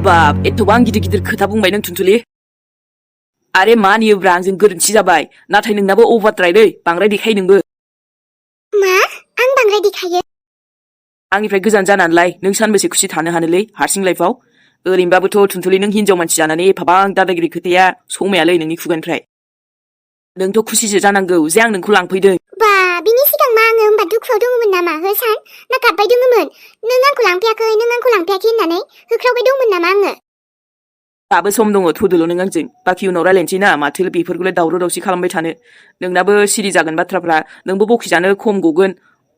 हाबाब एथ'बां गिदिर गिदिर खोथा बुंबाय नों थुनथुलि आरे मानियोब्रा आंजों गोरोन्थि जाबाय नाथाय नोंनाबो अभारद्राय दै बांद्राय देखायो नोंबो मा आं बांद्राय देखायो आंनिफ्राय गोजान जानानैलाय नों सानबेसे खुसि थानो हानोलै हारसिं लाइफआव ओरैनोबाबोथ' थुनथुलि नों हिनजाव मानसि जानानै एफाबां दादागिरि खोथाया समायालै नोंनि खुगानिफ्राय नोंथ' खुसिसो जानांगौ जे आं नोंखौ लांफैदों बा बिनि सिगां मा आङो होमबा दुखुआव दङमोन नामा हो सान ना गाबबाय दङमोन नों आंखौ लांफैयाखै होननानै होख्रावबाय दंमोन नामा आङो दाबो सम दङ थुदोल' नों आंजों बाखि उनाव रायलायनोसै ना माथो बेफोरखौलाय दावराव दावसि खालामबाय थानो नोंनाबो सिरि जागोन बाथ्राफ्रा नोंबो बखिजानो खम गगोन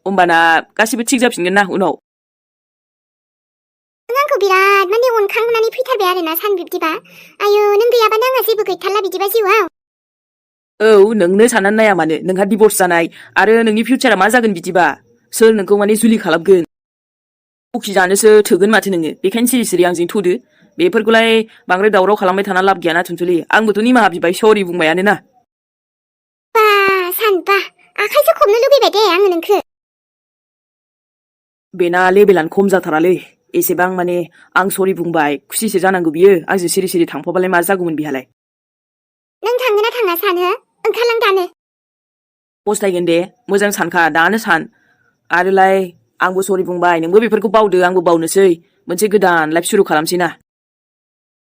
होमबाना गासिबो थिग जाफिनगोन ना उनाव नों आंखौ बिराद माने अनखांनानै फैथारबाय आरोना सान बिब्दिबा आयौ नों गैयाबानो आंहा जेबो गैथारला बिदिबा जिउआव औ नोंनो साननानै नाया मानो नोंहा डिभर्स जानाय आरो नोंनि फिउचारा मा जागोन बिदिबा सोर नोंखौ माने जुलि खालामगोन बखिजानोसो थोगोन माथो नोङो बेखायनो सिरि सिरि आंजों थुदो बेफोरखौलाय बांद्राय दावराव खालामबाय थाना लाब गैयाना थुनथुलि आंबोथ' निमाहा बिबाय सरि बुंबायानो ना बा सान बा आखाइसो खबनो लुगैबाय दे आङो नोंखो बेना लेभेलानो खम जाथारालै एसेबां माने आं सरि बुंबाय खुसिसो जानांगौ बियो आंजों सिरि सिरि थांफाबालाय मा जागौमोन बिहालाय नों थांगोन ना थाङा सानो ओंखारलां दानो फस्थायगोन दे मोजां सानखा दानो सान आरोलाय आंबो सरि बुंबाय नोंबो बेफोरखौ बावदो आंबो बावनोसै मोनसे गोदान लाइफ सुरु खालामसै ना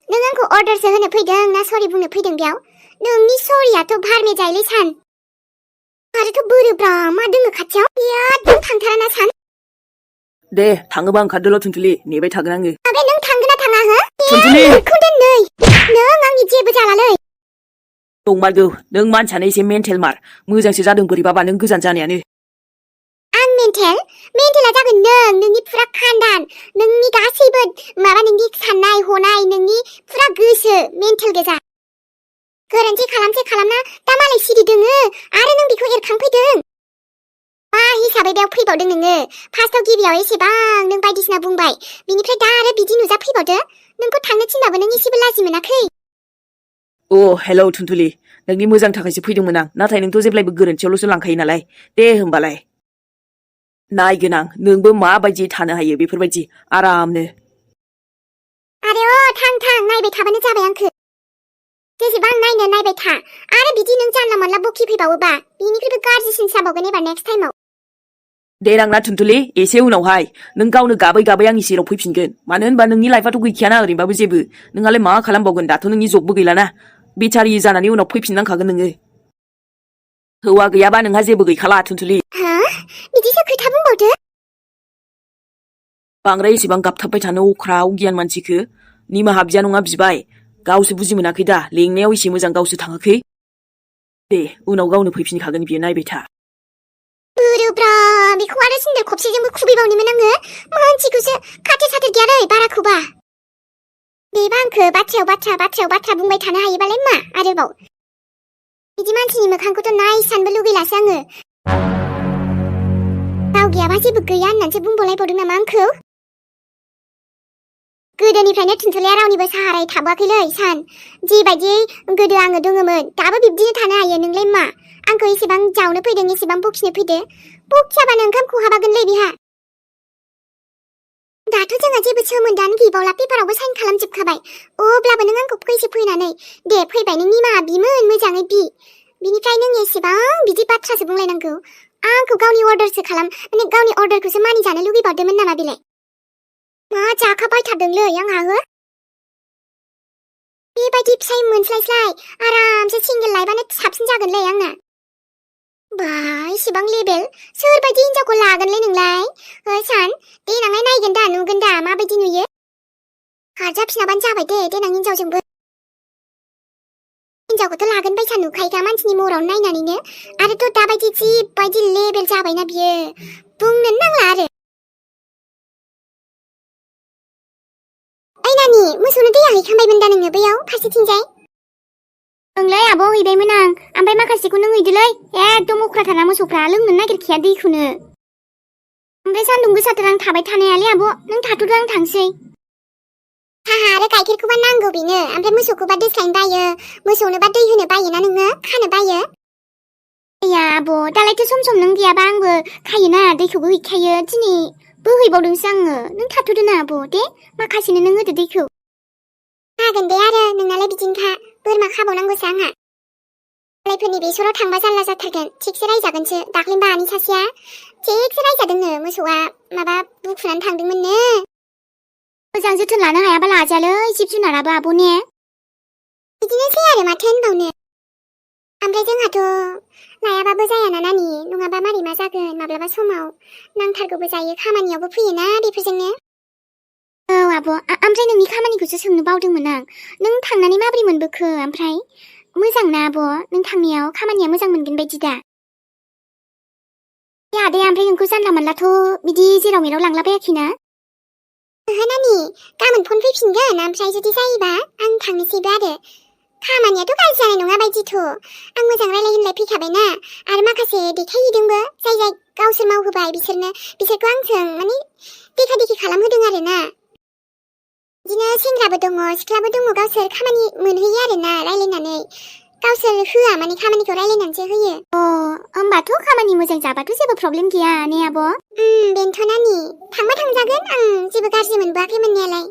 नों आंखौ अर्डारसो होनो फैदों ना सरि बुंनो फैदों बेयाव नोंनि सरियाथ' भारमे जायोलै सान आरोथ' बोरोब्रा मा दोङो खाथियाव बिराद नों थांथारा ना सान दे थाङोबा ओंखारदोल' थुनथुलि नेबाय थागोन आङो आबे नों थांगोन ना थाङा हो थुनथुलि नोंखौ दोननै नों आंनि जेबो जालालै दंमारगौ नों मानसियानो एसे मेन्टेल मार मोजांसो जादों बोरैबाबा नों गोजान जानायानो आं मेन्टेला जागोन नोंनि फुरा खानदान नोंनि गासैबो माबा नोंनि साननाय हनाय नोंनि फुरा गोसो मेन्टेल गोजा गोरोन्थि खालामना दा मालाय सिरि दोङो आरो नों बेखौ एरखांफैदों मा हिसाबै बेयाव फैबावदों नोङो फार्स्टआव गिबियाव एसेबां नों बायदिसिना बुंबाय बिनिफ्राय दा आरो बिदि नुजा फैबावदो नोंखौ थांनो थिनबाबो नों एसेबो लाजि मोनाखै अ हेलौ थुनथुलि नोंनि मोजां थाखायसो फैदोंमोन आं नाथाय नोंथ' जेब्लायबो गोरोन्थियावल'सो लांखायो नालाय दे होमबालाय नायगोन आं नोंबो माबायदि थानो हायो बेफोरबायदि आरामनो आरे थां नायबाय थाबानो जाबाय आंखो जेसेबां नायनो नायबाय था आरो बिदि नों जानला मोनला बखि फैबावोबा बिनिख्रुइबो गाज्रिसिन जाबावगोन एबार नेक्स्ट टाइमाव देनां ना थुनथुलि एसे उनावहाय नों गावनो गाबै गाबै आंनि सेराव फैफिनगोन मानो होनबा नोंनि लाइफआथ' गैखायाना ओरैनोबाबो जेबो नोंहालाय मा खालामबावगोन दाथ' नोंनि जबबो गैलाना बेटारि जानानै उनाव फैफिननांखागोन नोङो हौवा गैयाबा नोंहा जेबो गैखाला थुनथुलि हा बिदिसो खोथा बुंबावदो बांद्राय एसेबां गाबथाबबाय थानो अख्राव गियान मानसिखो निमाहा बिया नङा बिबाय गावसो बुजि मोनाखै दा लेंनायाव एसे मोजां गावसो थाङाखै दे उनाव गावनो फैफिनखागोन बियो नायबाय था बोरोब्रा बेखौ आरो सिन्देल खबसेजोंबो खुबैबावनोमोन आङो मानसिखौसो खाथि साथि गैया रै बाराखौबा बेबा आंखो बाथ्रायाव बाथ्रा बुंबाय थानो हायोबालाय मा आरोबाव बिदि मानसिनि मोखांखौथ' नायसानबो लुगैलासो आङो गाव गैयाबा जेबो गैया होननानैसो बुंबावलायबावदों नामा आंखौ गोदोनिफ्रायनो थुनथुलिया रावनिबो साहाराय थाबोआखैलै सान जिबायदि गोदो आङो दङमोन दाबो बिब्दिनो थानो हायो नोंलाय मा आंखौ एसेबां जावनो फैदों एसेबां बखिनो फैदो बखियाबानो ओंखाम खहाबागोनलै बिहा दाथ' जोंहा जेबो सोमोन्दोआनो गैबावला पेपारावबो साइन खालामजोबखाबाय अब्लाबो नों आंखौ फैनानै दे फैबाय नों निमाहा बिमोन मोजाङै बिनिफ्राय नों एसेबां बिदि बाथ्रासो बुंलायनांगौ आंखौ गावनि अर्डारसो माने गावनि अर्डारखौसो मानिजानो लुगैबावदोंमोन नामा बेलाय मा जाखाबायथारदोंलै आंहा हो बेबायदि फिसाय मोनस्लायस्लाय आरामसे सिंगेल लाइफआनो साबसिन जागोनलै आंना बा इसेबां लेभेल सोरबायदि हिनजावखौ लागोनलै नोंलाय सान देनांहाय नायगोन दा नुगोन दा माबायदि नुयो खारजाफिनाबानो जाबाय दे देनां हिनजावजोंबो हिनजावखौथ' लागोन बायसा नुखायोखा मानसिनि महराव नायनानैनो आरोथ' दाबायदि जिबायदि लेभेल जाबायना बियो बुंनोनो नांला आरो ओइ नानि मोसौनो दैया हैखांबायमोन दा नोङो बैयाव फारसेथिंजाय ओंलै आब' हैबायमोन आं ओमफ्राय माखासेखौ नों हैदोलै एकदम अख्राथारना मोसौफ्रा लोंनो नागिरखाया दैखौनो ओमफ्राय सान्दुं गोसाथार आं थाबाय थानो हायालै आब' नों थाथ'दो आं थांसै साहा आरो गाइखेरखौबा नांगौ बेनो ओमफ्राय मोसौखौबा दोस्लायनो बायो मोसौनोबा दै होनो बायोना नोङो खानो बायो गैया आब' दालायथ' सम नों गैयाबा आंबो खायोना दैखौबो हैखायो दिनै बोहैबावदोंसो आङो नों थाथ'दो ना आब' दे माखासेनो नों होदो दैखौ हागोन दे आरो नोंनालाय बिदिनोखा बोरमा खाबावनांगौसो आंहा मालायफोरनि बेसराव थांबा जारला जाथारगोन थिगसे रायजागोनसो दाख्लैबो आनि सासेया थिगसे रायजादोंनो मोसौआ माबा बुखुनानै थांदोंमोननो मोजां जोथोन लानो हायाबा लाजालै जिब जुनाराबो आब' ने बिदिनोसै आरो माथो होनबावनो ओमफ्राय जोंहाथ' लायाबाबो जायाना नानि नङाबा मारै मा जागोन माब्लाबा समाव नांथारगौबो जायो खामानियावबो फैयोना बेफोरजोंनो औ आब' ओमफ्राय नोंनि खामानिखौसो सोंनो बावदोंमोन आं नों थांनानै माबोरै मोनबोखो ओमफ्राय मोजां ना आब' नों थांनायाव खामानिया मोजां मोनगोन बायदि दा आदाया ओमफ्राय नोंखौ जानला मोनलाथ' बिदि जेराव मेराव लांलाबायाखैना ओहो नानि गाबोन फन फैफिनगोन ओमफ्राय जुदि जायोबा आं थांनोसैबो आरो खामानियाथ' गाज्रि जानाय नङा बायदिथ' आं मोजां रायलाय होनलाय फैखाबायना आरो माखासे देखायहैदोंबो जाय गावसोर मावहोबाय बिसोरखौ आंजों माने देखा देखि खालामहोदों आरोना बिदिनो सेंग्राबो दङ सिख्लाबो दङ गावसोर खामानि मोनहैयो आरोना रायलायनानै गावसोर होआ माने खामानिखौ रायलायनानैसो होयो होमबाथ' खामानि मोजां जाबाथ' जेबो प्रब्लेम गैया ने आब' बेनोथ' नानि थांबा थांजागोन आं जेबो गाज्रि मोनबोआखै मोननायालाय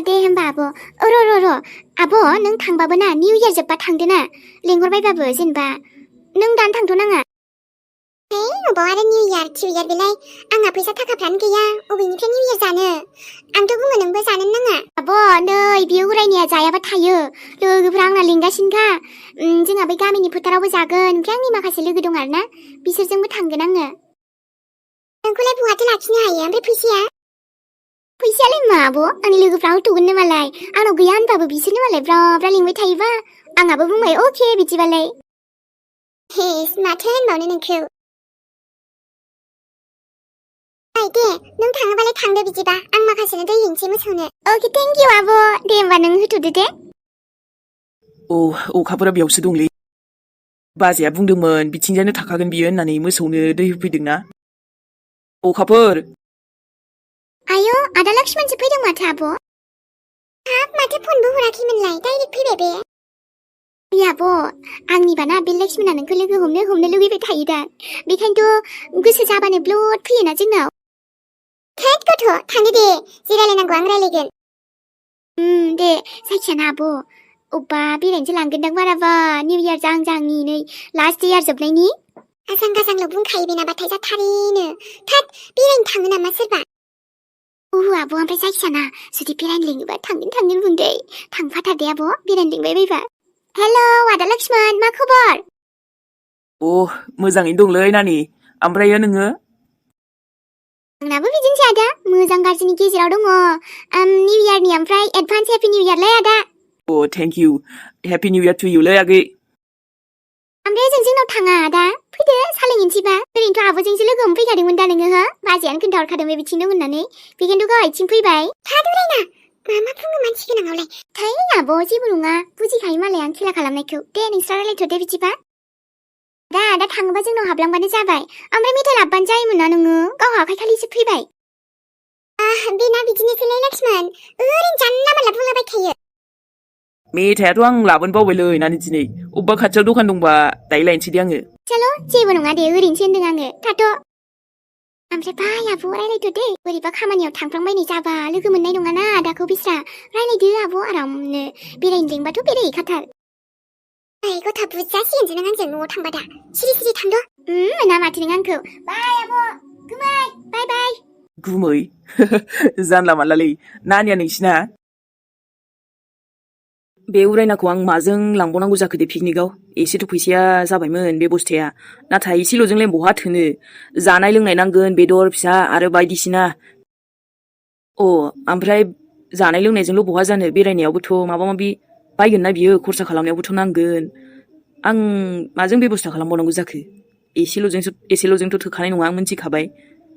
दे होमबा आब' र' आब' नों थांबाबो ना निउ इयार जोब्बा थांदो ना लेंहरबायबाबो जेनेबा नों दानो थांथ'नाङा अबाव आरो निउ इयार टिउ इयार बेलाय आंहा फैसा थाखाफ्रानो गैया अबेनिफ्राय निउ इयार जानो आंथ' बुङो नोंबो जानोनो नाङा आब' नै बियो उरायनाया जायाबा थायो लोगोफ्रा आंना लिंगासिनोखा जोंहा बै गामिनि फोथारावबो जागोन ओमफ्राय आंनि माखासे लोगो दं आरोना बिसोरजोंबो थांगोन आङो नोंखौलाय बहाथो लाखिनो हायो ओमफ्राय फैसायालाय मा आब' आंनि लोगोफ्रा होथ'गोननो मालाय आंनाव गैया होनबाबो बिसोरनो मालाय ब्रा ब्रा लिंबाय थायोबा आंहाबो बुंबाय अके बिदिबालाय हेस माथो होनबावनो नोंखौ दे नों थाङोबालाय थांदो बिदिबा आं माखासेनो दै हैनोसै मोसौनो अके थेंक इउ आब' दे होमबा नों होथ'दो दे अखाफोरा बेयावसो दंलै बाजैया बुंदोंमोन बिथिंजायनो थाखागोन बियो होननानै मोसौनो दै होफैदोंना अखाफोर आयौ आदा लक्ष्मणसो फैदों माथो आब' हाब माथो फनबो हराखैमोनलाय डाइरेक्ट फैबाय बे आब' आंनिबाना बे लक्ष्मणा नोंखौ लोगो हमनो लुगैबाय थायो दा बेखायनोथ' गोसो जाबानो ब्लड फैयोना जोंनाव थोद गथ' थांदो दे जे रायलायनांगौ आं रायलायगोन दे जायखियाना आब' अब्बा बेरायनोसो लांगोनदां बाराबा निउ इयार जाहांनि नै लास्ट इयार जोबनायनि आजां गाजांल' बुंखायो बेनाबाथाय जाथारैनो थोद बेरायनो थाङो नामा सोरबा आब' ओमफ्राय जायखियाना जुदि बेरायनो लिङोबा थांगोन बुंदै थांफाथार दे आब' बेरायनो लिंबाय बायबा हेलौ आदा लक्ष्मण मा खबर मोजाङैनो दंलै नानि ओमफ्रायो नोङो आंनाबो बिदिनोसै आदा मोजां गाज्रिनि गेजेराव दङ निउ इयारनि ओमफ्राय एडभान्स हेपि निउ इयारलै आदा thank you happy new year to इउलै आगै ओमफ्राय जोंनाव थाङा आदा फैदो सालायहैनोसैबा ओरैनोथ' आब'जोंसो लोगो हमफैखादोंमोन दा नोङो हो बाजैयानो खोन्थाहरखादों बे बिथिं दं होननानै बेखायनोथ' गाव आथिं फैबाय थादुरायना मा बुङो मानसि गोनाङावलाय थै आब' जेबो नङा बुजिखायो मालाय आं खेला खालामनायखौ दे नोंस्रा रायलायथ' दे बिदिबा दा थाङोबा जोंनाव हाबलांबानो जाबाय ओमफ्राय मेथाइ लाबोबानो जायोमोन ना नोङो गाव आखाइ खालिसो फैबाय बेना बिदिनोसैलै लक्ष्मण ओरैनो जानला मानला बुंलाबाय थायो मेथाइयाथ' आं लाबोनो बावबायलै नानि दिनै अबेबा खाथियाव दखान दंबा दायो लायनोसै दे आङो चलो जेबो नङा दे ओरैनोसो होनदों आङो थाथ' ओमफ्राय बाय आब' रायलायथ' दे बोरैबा खामानियाव थांफ्लांबायनाय जाबा लोगो मोननाय नङाना आदाखौ बिस्रा रायलायदो आब' आरामनो बेरायनो लिंबाथ' बेरायहैखाथार गथा बुजासिगोनसो नों आंजों न'आव थांबा दा सिरि थांद' मोना माथो नों आंखौ बाय आब' गुमै बाय गुमै जानला मानलालै नानिया नोंसिना बे उरायनाखौ आं माजों लांबावनांगौ जाखो दे पिकनिकआव एसेथ' फैसाया जाबायमोन बे बस्थाया नाथाय एसेल'जोंलाय बहा थोनो जानाय लोंनाय नांगोन बेदर फिसा आरो बायदिसिना ओमफ्राय जानाय लोंनायजोंल' बहा जानो बेरायनायावबोथ' माबा माबि बायगोन ना बियो खरसा खालामनायावबोथ' नांगोन आं माजों बेबस्था खालामबावनांगौ जाखो एसेल'जोंथ' थोखानाय नङा आं मिन्थिखाबाय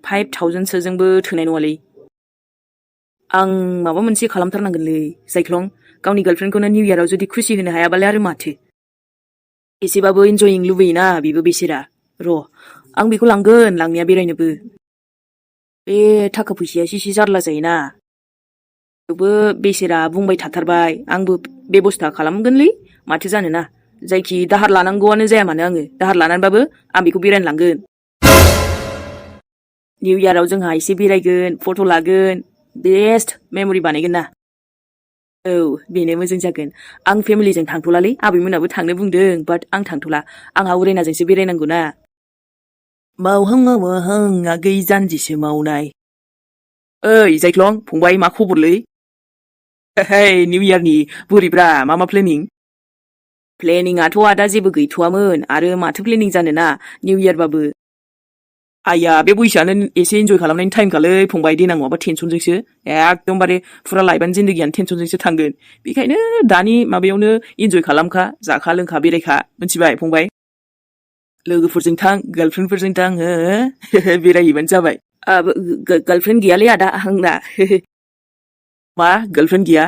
5,000सोजोंबो थोनाय नङालै आं माबा मोनसे खालामथारनांगोनलै जायख्लं गावनि गार्लफ्रेन्डखौनो निउ इयाराव जुदि खुसि होनो हायाबालाय आरो माथो एसेबाबो इन्जयिं लुबैयोना बेबो बेसेरा आं बेखौ लांगोन लांनाया बेरायनोबो बे थाखा फैसाया एसे जारला जायोना थेवबो बेसेरा बुंबाय थाथारबाय आंबो बेबस्था खालामगोनलै माथो जानोना जायखि दाहार लानांगौआनो जाया मानो आङो दाहार लानानैबाबो आं बेखौ बेरायनो लांगोन निउ इयाराव जोंहा एसे बेरायगोन फट' लागोन बेस्ट मेम'रि बानायगोन ना औ बेनो मोजां जागोन आं फेमिलिजों थांथ'लालै आबैमोनाबो थांनो बुंदों बाट आं थांथ'ला आंहा उरायनाजोंसो बेरायनांगौ ना मावहां मावहां आगै जानजिसो मावनाय ओइ जायख्लं फंबाय मा खबरलै हे निउ इयारनि बोरैब्रा मा प्लेनिंआथ' आदा जेबो गैथ'वामोन आरो माथो प्लेनिं जानोना निउ इयारबाबो आइया बे बैसोआनो एसे इन्जय खालामनायनि टाइमखालै फंबाय देनां नङाबा टेनसनजोंसो एकदमबारे फुरा लाइफआनो जिन्दगियानो टेनसनजोंसो थांगोन बेखायनो दानि माबायावनो इन्जय खालामखा जाखा लोंखा बेरायखा मिथिबाय फंबाय लोगोफोरजों थां गार्लफ्रेन्डफोरजों थां हो बेरायहैबानो जाबाय गार्लफ्रेन्ड गैयालै आदा आंना मा गार्लफ्रेन्ड गैया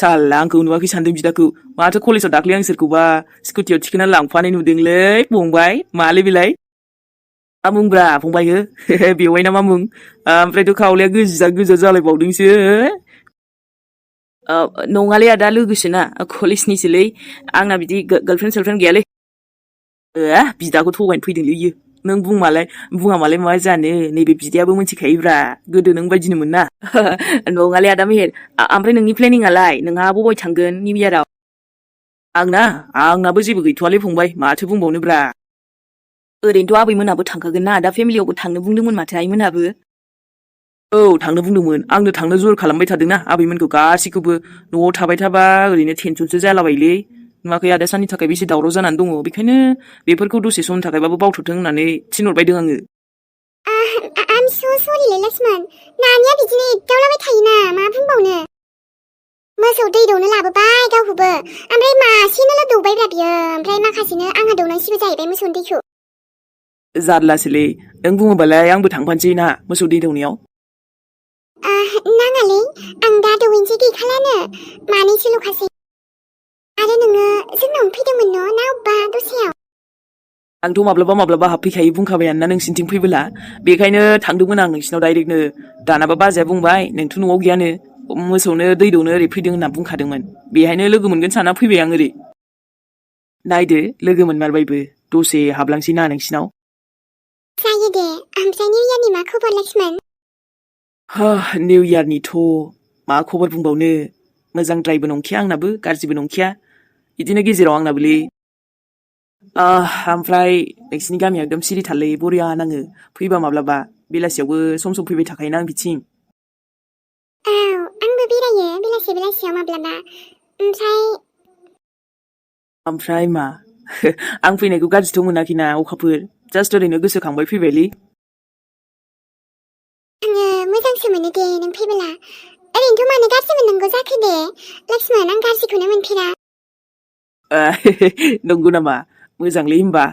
साला आंखौ नुवाखै सानदों बिदाखौ माथो कलेजाव दाख्लै आं सोरखौबा स्कुटियाव थिखोनानै लांफानाय नुदोंलै फंबाय मालै बेलाय मा मुंब्रा फंबाय हो बेवाय ना मा मुं ओमफ्रायथ' खावलाया गोजा गोजा जालायबावदोंसो नङालै आदा लोगोसोना कलेजनिसोलै आंना बिदि गार्लफ्रेन्ड सार्लफ्रेन्ड गैयालै बिदाखौ थगायनो फैदोंलै इयो नों बुङा मालाय मा जानो नैबे बिदायाबो मिथिखायोब्रा गोदो नों बायदिनोमोन ना नङालै आदा मेहेर ओमफ्राय नोंनि प्लेनिंआलाय नोंहा बबाय थांगोन निउ इयाराव आंनाबो जेबो गैथ'वालै फंबाय माथो बुंबावनोब्रा ओरैनोथ' आबैमोनाबो थांखागोन ना दा फेमिलियावबो थांनो बुंदोंमोन माथो आइमोनाबो औ थांनो बुंदोंमोन आंनो थांनो जर खालामबाय थादोंना आबैमोनखौ गासैखौबो न'आव थाबाय थाबा ओरैनो टेनसनसो जालाबायलै नुवाखै आदा साननि थाखाय बेसे दावराव जानानै दङ बेखायनो बेफोरखौ दसे समनि थाखायबाबो बावथ'थों होननानै थिनहरबायदों आङो I'm so sorry लक्ष्मण नानिया बिदिनो एदावलाबाय थायोना मा बुंबावनो मोसौ दै दौनो लाबोबाय गावखौबो ओमफ्राय मासेनोल' दौबायब्रा बियो ओमफ्राय माखासेनो आंहा दौनांसिगौ जाहैबाय मोसौनि दैखौ जारलासोलै नों बुङोबालाय आंबो थांफानोसै ना मोसौ दै दौनायाव नाङालै आं दा दौहैनोसै गैखालानो मानैसोल'खासै आरो नोङो जोंनावनो फैदोंमोन न' ना अब्बा दस्रायाव आंथ' माब्लाबा हाबफैखायो बुंखाबायानोना नोंसिनिथिं फैबोला बेखायनो थांदोंमोन आं नोंसिनाव डाइरेक्टनो दानाबा बाजैया बुंबाय नोंथ' न'आव गैयानो मोसौनो दै दौनो ओरै फैदों होनना बुंखादोंमोन बेहायनो लोगो मोनगोन साना फैबाय आं ओरै नायदो लोगो मोनमारबायबो दसे हाबलांसै ना नोंसिनाव जायो दे ओमफ्राय निउ इयारनि मा खबर लक्ष्मण निउ इयारनिथ' मा खबर बुंबावनो मोजांद्रायबो नंखाया आंनाबो गाज्रिबो नंखाया बिदिनो गेजेराव आंनाबोलै ओमफ्राय नोंसिनि गामिया एकदम सिरिथारलै बरिया नाङो फैबा माब्लाबा बेलासियावबो सम सम फैबाय थाखायोना आं बिथिं औ आंबो बेरायो बेलासियाव माब्लाबा ओमफ्राय मा आं फैनायखौ गाज्रिथ' मोनाखैना अखाफोर जास्ट ओरैनो गोसोखांबाय फैबायलै आङो मोजांसो मोनो दे नों फैबोला ओरैनोथ' मानो गाज्रि मोननांगौ जाखो दे लक्ष्मण आं गाज्रिखौनो मोनफेरा नंगौ नामा मोजांलै होमबा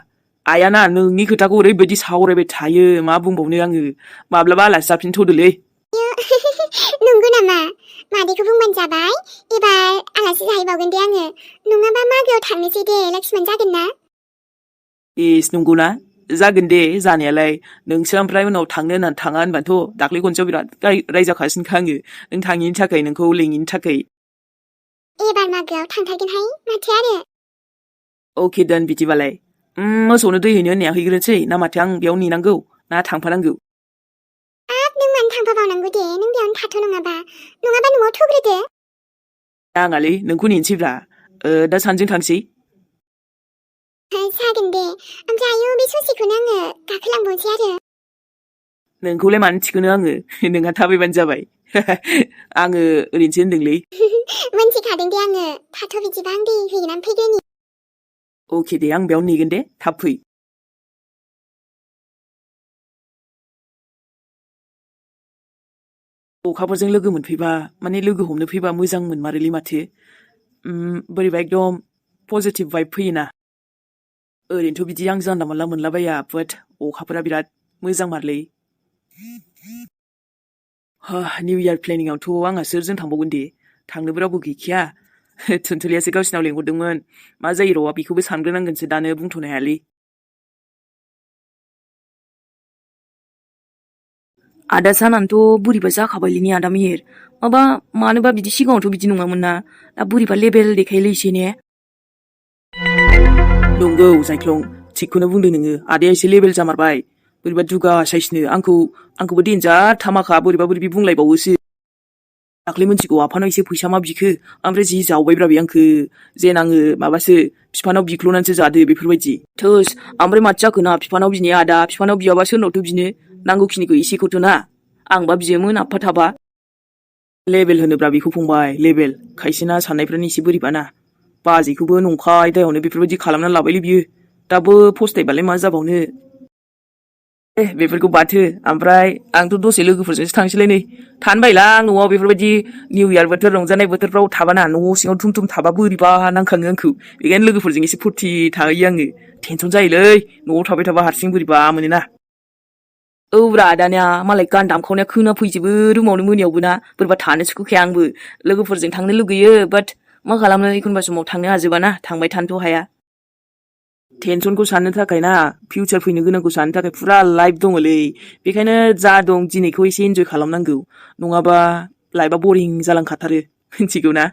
आइयाना नोंनि खोथाखौ ओरैबायदि सावरायबाय थायो मा बुंबावनो आङो माब्लाबा आलासि जाफिनथ'दोलै नंगौ नामा मादैखौ बुंबानो जाबाय एबार आलासि जाहैबावगोन दे आङो नङाबा मागोआव थांनोसै दे लक्ष्मण जागोन ना इस नंगौना जागोन दे जानायालाय नोंसो ओमफ्राय उनाव थांनो होननानै थाङा होनबाथ' दाख्लै खनसेयाव बिराद रायजाखासिनोखा आङो नों थाङिनि थाखाय नोंखौ लेङिनि थाखाय एबार मागोआव थांथारगोनहाय माथो आरो अके दान बिदिबालाय मोसौनो दै हैनो होननाया हैग्रोनोसै ना माथो आं बेयाव नेनांगौ ना थांफानांगौ नों मानो थांफाबावनांगौ दे नों बेयावनो थाथ' नङाबा न'आव थुग्रोदो नाङालै नोंखौ नेनोसैब्रा दा सानैजों थांसै जागोन दे ओमफ्राय आयौ बे ससेखौनो आङो गाखोलांबावनोसै आरो नोंखौलाय मानो थिखोनो आङो नोंहा थाबायबानो जाबाय आङो ओरैनोसो होनदोंलै मोनथिखादों दे आङो थाथ' बिदिबा आं दै हैनानै फैग्रोनि अके दे आं बेयाव नेगोन दे थाब फै अखाफोरजों लोगो मोनफैबा माने लोगो हमनो फैबा मोजां मोनमारोलै माथो बोरैबा एकदम पजिटिभ भाइब फैयोना ओरैनोथ' बिदि आं जानला मोनला मोनलाबाया बाट अखाफोरा बिराद मोजां मारलै निउ इयार प्लेनिंआवथ' आंहा सोरजों थांबावगोन दे थांनोबो रावबो गैखाया थुनथुलियासो गावसिनाव लेंहरदोंमोन मा जायो र' बेखौबो सानग्रोनांगोनसो दानो बुंथ'नो हायालै आदा सानानोथ' बोरैबा जाखाबायलै आदा मेहेर मानोबा बिदि सिगाङावथ' बिदि नङामोन ना दा बोरैबा लेबेल देखायोलै एसे ने नंगौ जायख्लं थिगखौनो बुंदों नोङो आदाया एसे लेबेल जामारबाय बोरैबा दुगा साइसनो आंखौबो देनजार थामाखा बोरैबा बोरैबि बुंलायबावोसो दाख्लै मोनथिगौ आफानाव एसे फैसा मा बिखो ओमफ्राय जि जावबायब्रा बे आंखो जेन आङो माबासो बिफानाव बिख्ल'नानैसो जादो बेफोरबायदि थोस ओमफ्राय माथो जाखोना बिफानाव बिनाया आदा बिफानाव बियाबा सोरनावथो बिनो नांगौखिनिखौ एसेखौथ' ना आंबा बियोमोन आफा थाबा लेबेल होनोब्रा बेखौ फंबाय लेबेल खायसेना साननायफ्रानो एसे बोरैबाना बाजैखौबो नंखाय दायावनो बेफोरबायदि खालामना लाबायलै बियो दाबो फस्थायबालाय मा जाबावनो बेफोरखौ बाथो ओमफ्राय आंथ' दसे लोगोफोरजोंसो थांसैलाय नै थानो बायला आं न'आव बेफोरबायदि निउ इयार बोथोर रंजानाय बोथोरफ्राव थाबाना न' सिङाव थुम थुम थाबा बोरैबा नांखाङो आंखौ बेखायनो लोगोफोरजों एसे फुरथि थाहैयो आङो टेनसन जायोलै न'आव थाबाय थाबा हारसिं बोरैबा मोनोना औब्रा दानिया मालाय गान दामखावनाया खोना फैजोबो रुमावनो मोनायावबो ना बोरैबा थानो सुखुखाया आंबो लोगोफोरजों थांनो लुगैयो बाट मा खालामनो एखनबा समाव थांनो हाजोबाना थांबाय थानोथ' हाया टेनसनखौ साननो थाखाय ना फिउचार फैनो गोनांखौ साननो थाखाय फुरा लाइफ दङलै बेखायनो जा दं दिनैखौ एसे इन्जय खालामनांगौ नङाबा लाइफआ बरिं जालांखाथारो मिथिगौ ना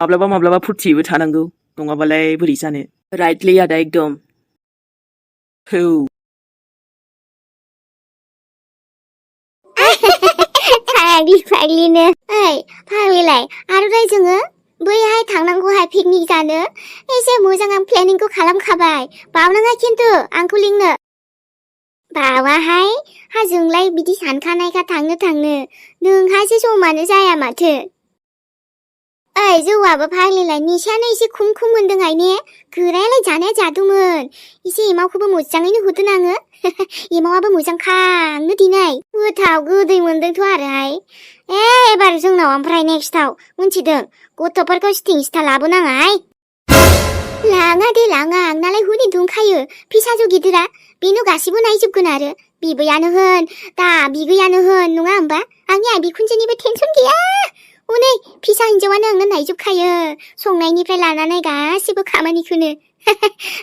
माब्लाबा माब्लाबा फुरथिबो थानांगौ नङाबालाय बोरै जानो राइटलै आदा एकदम औ फाग्लिनो ओइ फाग्लिलाय आरो दाय जोङो बैहाय थांनांगौहाय पिकनिक जानो एसे मोजां आं प्लेनिंखौ खालामखाबाय बावनाङा खिन्थु आंखौ लिंनो बावाहाय हाजोंलाय बिदि सानखानायखा थांनो नोंहासो समानो जाया माथो ओइ जौआबो फाग्लिलाय निसायानो एसे खम मोनदोंहाय ने गोरायालाय जानाया जादोंमोन एसे एमावखौबो मोजाङैनो होदों आङो एमावाबो मोजांखांनो दिनै गोथाव गोदै मोनदोंथ' आरोहाय एबार जोंनाव ओमफ्राय नेक्स्टआव मिथिदों गथ'फोरखौ सिथिं लाबोनाङाहाय लाङा दे लाङा आंनालाय हनै दंखायो फिसाजो गिदिरा बेनो गासिबो नायजोबगोन आरो बिबैयानो होन दा बिगैयानो होन नङा होमबा आंनि आइ बिखुनजोनिबो टेनसन गैया हनै फिसा हिन्जावानो आंनो नायजोबखायो संनायनिफ्राय लानानै गासिबो खामानिखौनो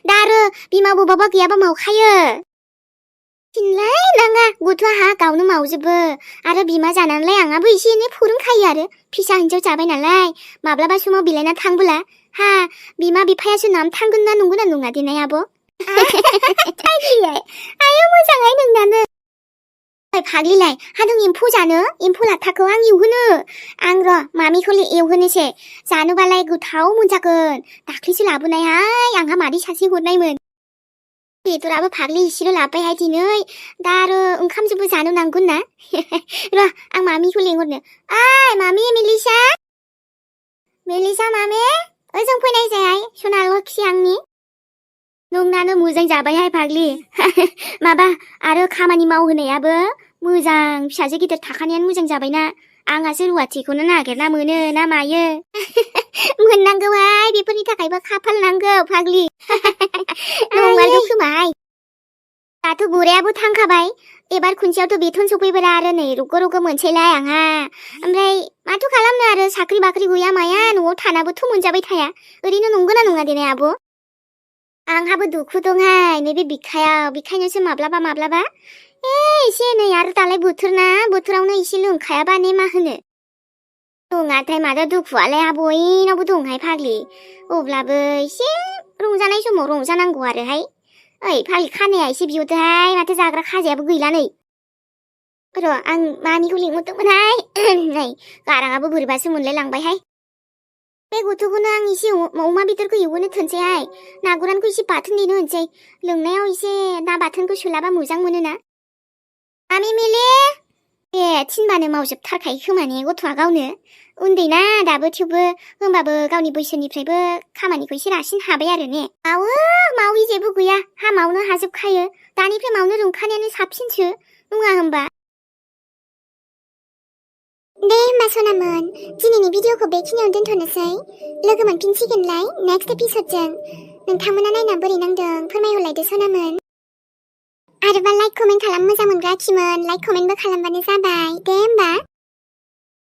दा आरो बिमा बबाबा गैयाबा मावखायो थिनलाय नाङा गथ'आ हा गावनो मावजोबो आरो बिमा जानानैलाय आंहाबो एसे एनै फोरोंखायो आरो फिसा हिन्जाव जाबाय नालाय माब्लाबा समाव बिलाइना थांबोला हा बिमा बिफायासो नाम थांगोन ना नंगौना नङा दिनै आब' आयौ मोजाङै नोंनानो फाग्लिलाय हादों एम्फौ जानो एम्फौ लाथाखौ आं एवहोनो आं र' मामिखौ एवहोनोसै जानोबालाय गोथाव मोनजागोन दाख्लैसो लाबोनायहाय आंहा मादै सासे हरनायमोन बेदराबो फाग्लि इसेल' लाबोबायहाय दिनै दा आरो ओंखामजोंबो जानो नांगोन ना र' आं मामिखौ लेंहरनो ओइ मामि मेलिसा मामि ओजों फैनाय जायाय सना लखि आंनि नोंनानो मोजां जाबायहाय फाग्लि माबा आरो खामानि मावहोनायाबो मोजां फिसाजो गिदिर थाखानायानो मोजां जाबायना आंहासो रुवाथिखौनो नागिरना मोनो ना मायो मोननांगौहाय बेफोरनि थाखायबो खाफाल नांगौ फाग्लि नंमारगौ खोमाहाय दाथ' बोरायाबो थांखाबाय एबार खनसेयावथ' बेथन सफैबाय आरो नै रग' मोनसैलाय आंहा ओमफ्राय माथो खालामनो आरो साख्रि बाख्रि गैया माया न'आव थानाबोथ' मोनजाबाय थाया ओरैनो नंगौना नङा दिनै आब' आंहाबो दुखु दंहाय नैबे बिखायाव बेखायनोसो माब्लाबा एसे नै आरो दालाय बोथोर ना बोथोरावनो एसे लोंखायाबा ने मा होनो दङाथाय माथो दुखुआलाय बयनावबो दंहाय फाग्लि अब्लाबो एसे रंजानाय समाव रंजानांगौ आरोहाय ओइ फाग्लि खानाया एसे बिहरदोहाय माथो जाग्रा खाजायाबो गैला नै र' आं मामिखौ लिंहरदोंमोनहाय नै गाराङाबो बोरैबासो मोनलाय लांबायहाय बे गथ'खौनो आं एसे अमा बेदरखौ एवहोनो थोनसैहाय ना गोरानखौ एसे बाथोन देनो होनसै लोंनायाव एसे ना बाथोनखौ सोलाबा मोजां मोनोना मामि मिलि ए थिनबानो मावजोबथारखायो खोमाने गथ'आ गावनो उन्दैना दाबो थेवबो होमबाबो गावनि बैसोनिफ्रायबो खामानिखौ एसे रासिन हाबाय आरो ने मावि जेबो गैया हा मावनो हाजोबखायो दानिफ्राय मावनो रोंखानायानो साबसिनसो नङा होमबा दे होमबा सनामोन दिनैनि भिडिअखौ बेखिनियाव दोनथ'नोसै लोगो मोनफिनसिगोनलाय नेक्स्ट एपिसडजों नोंथांमोना नायना बोरै नांदों फोरमायहरलायदो सनामोन आरोबा लाइक कमेन्ट खालाम मोजां मोनग्रा खिमोन लाइक कमेन्टबो खालामबानो जाबाय दे होमबा